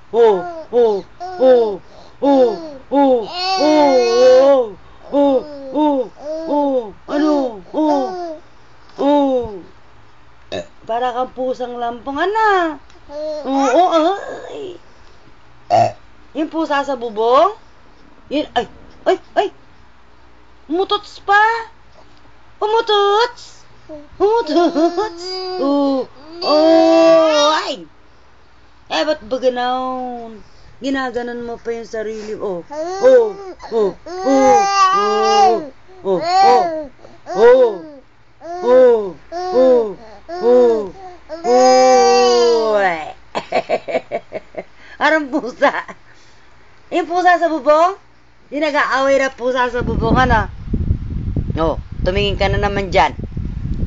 Oh, oh, oh, oh, oh, oh, oh, oh, oh, ano, oh, oh. Para kang pusang lampungan na. Oo, ay. Yung pusa sa bubong? Yun, ay, ay, ay. Umutots pa. Umutots. Umutots. Oh, oh, ay. Ba't ba ganaon? Ginaganon mo pa yung sarili. Oh, oh, oh, oh, oh, oh, oh, oh, oh, oh, oh, Arang pusa. Yung pusa sa bubong? Yung nag-aaway na pusa sa bubong, ano? Oh, tumingin ka na naman dyan.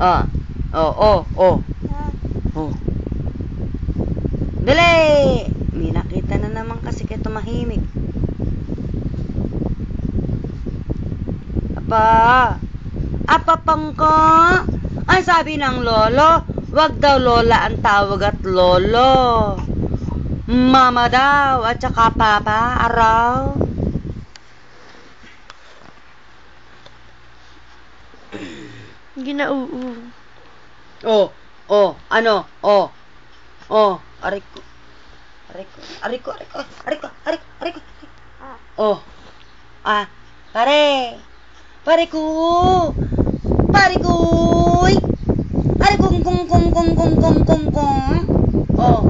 Oh, oh, oh, oh. Oh. Dali! May nakita na naman kasi kaya tumahimik. Apa pangko? Ang sabi ng lolo, wag daw lola ang tawag at lolo. Mama daw at saka papa, araw. Ginauu. Oh, oh, ano? Oh, oh, ariko. Ariko. Oh, pare. Pariku. Parikuy. Arikung kung. Oh,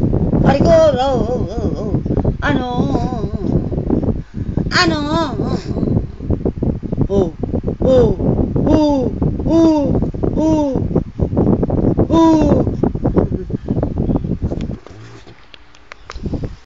ariko. Oh. Ano?